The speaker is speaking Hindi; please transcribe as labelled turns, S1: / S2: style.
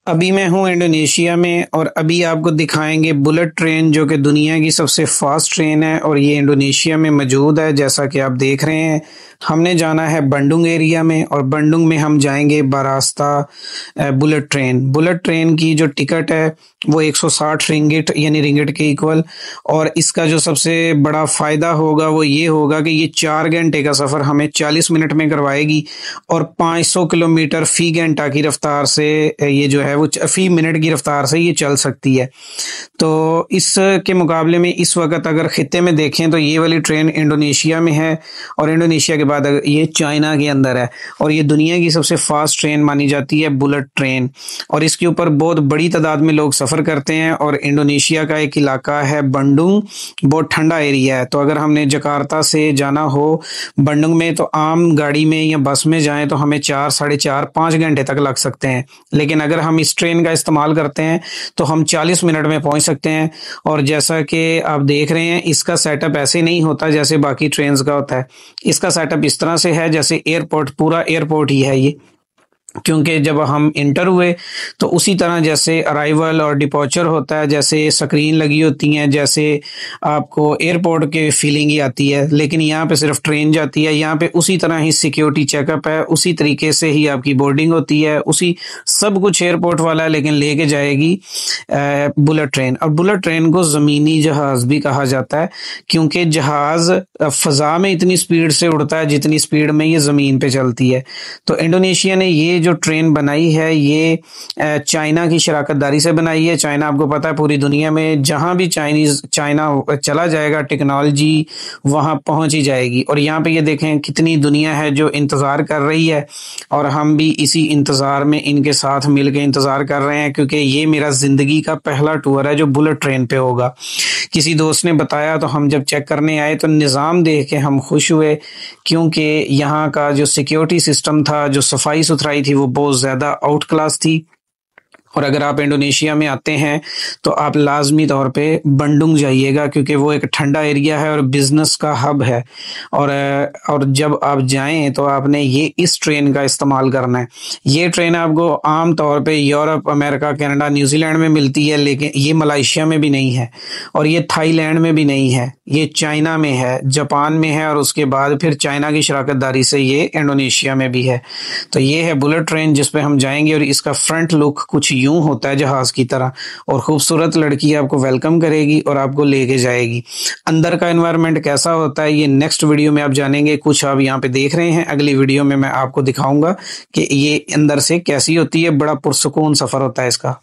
S1: अभी मैं हूँ इंडोनेशिया में और अभी आपको दिखाएंगे बुलेट ट्रेन जो कि दुनिया की सबसे फास्ट ट्रेन है और ये इंडोनेशिया में मौजूद है। जैसा कि आप देख रहे हैं, हमने जाना है बंडुंग एरिया में और बंडुंग में हम जाएंगे बरास्ता बुलेट ट्रेन की जो टिकट है वो 160 रिंगिट यानी रिंगिट के इक्वल। और इसका जो सबसे बड़ा फ़ायदा होगा वो ये होगा कि ये 4 घंटे का सफ़र हमें 40 मिनट में करवाएगी और 500 किलोमीटर फ़ी घंटा की रफ्तार से ये जो है वो फ़ी मिनट की रफ्तार से ये चल सकती है। तो इसके मुकाबले में इस वक्त अगर ख़ित्ते में देखें तो ये वाली ट्रेन इंडोनेशिया में है और इंडोनेशिया के बाद ये चाइना के अंदर है और ये दुनिया की सबसे फास्ट ट्रेन मानी जाती है बुलेट ट्रेन। और इसके ऊपर बहुत बड़ी तादाद में लोग सफ़र करते हैं और इंडोनेशिया का एक इलाका है बंडुंग, बहुत ठंडा एरिया है। तो अगर हमने जकार्ता से जाना हो बंडुंग में तो आम गाड़ी में या बस में जाएं तो हमें 4, साढ़े 4, 5 घंटे तक लग सकते हैं, लेकिन अगर हम इस ट्रेन का इस्तेमाल करते हैं तो हम 40 मिनट में पहुंच सकते हैं। और जैसा कि आप देख रहे हैं, इसका सेटअप ऐसे नहीं होता जैसे बाकी ट्रेन्स का होता है। इसका सेटअप इस तरह से है जैसे एयरपोर्ट, पूरा एयरपोर्ट ही है ये, क्योंकि जब हम इंटर हुए तो उसी तरह जैसे अराइवल और डिपॉर्चर होता है, जैसे स्क्रीन लगी होती हैं, जैसे आपको एयरपोर्ट के फीलिंग ही आती है, लेकिन यहाँ पे सिर्फ ट्रेन जाती है। यहाँ पे उसी तरह ही सिक्योरिटी चेकअप है, उसी तरीके से ही आपकी बोर्डिंग होती है, उसी सब कुछ एयरपोर्ट वाला है, लेकिन लेके जाएगी बुलेट ट्रेन। और बुलेट ट्रेन को ज़मीनी जहाज़ भी कहा जाता है क्योंकि जहाज़ फ़ज़ा में इतनी स्पीड से उड़ता है जितनी स्पीड में ये ज़मीन पे चलती है। तो इंडोनेशिया ने ये जो ट्रेन बनाई है ये चाइना की शराकतदारी से बनाई है। चाइना आपको पता है पूरी दुनिया में जहां भी चाइना चला जाएगा टेक्नोलॉजी वहां पहुंच ही जाएगी। और यहाँ पे ये देखें कितनी दुनिया है जो इंतज़ार कर रही है और हम भी इसी इंतज़ार में इनके साथ मिल के इंतज़ार कर रहे हैं, क्योंकि ये मेरा ज़िंदगी का पहला टूर है जो बुलेट ट्रेन पे होगा। किसी दोस्त ने बताया तो हम जब चेक करने आए तो निज़ाम देख के हम खुश हुए, क्योंकि यहाँ का जो सिक्योरिटी सिस्टम था, जो सफाई सुथराई थी, वो बहुत ज़्यादा आउट क्लास थी। और अगर आप इंडोनेशिया में आते हैं तो आप लाजमी तौर पे बंडुंग जाइएगा, क्योंकि वो एक ठंडा एरिया है और बिज़नेस का हब है। और जब आप जाएं तो आपने ये इस ट्रेन का इस्तेमाल करना है। ये ट्रेन आपको आम तौर पे यूरोप, अमेरिका, कनाडा, न्यूजीलैंड में मिलती है, लेकिन ये मलेशिया में भी नहीं है और ये थाईलैंड में भी नहीं है, ये चाइना में है, जापान में है और उसके बाद फिर चाइना की शराकतदारी से ये इंडोनेशिया में भी है। तो ये है बुलेट ट्रेन जिस पे हम जाएंगे और इसका फ्रंट लुक कुछ यूं होता है जहाज की तरह, और खूबसूरत लड़की आपको वेलकम करेगी और आपको लेके जाएगी। अंदर का एनवायरनमेंट कैसा होता है ये नेक्स्ट वीडियो में आप जानेंगे। कुछ आप यहाँ पे देख रहे हैं, अगली वीडियो में मैं आपको दिखाऊंगा कि ये अंदर से कैसी होती है। बड़ा पुरसुकून सफर होता है इसका।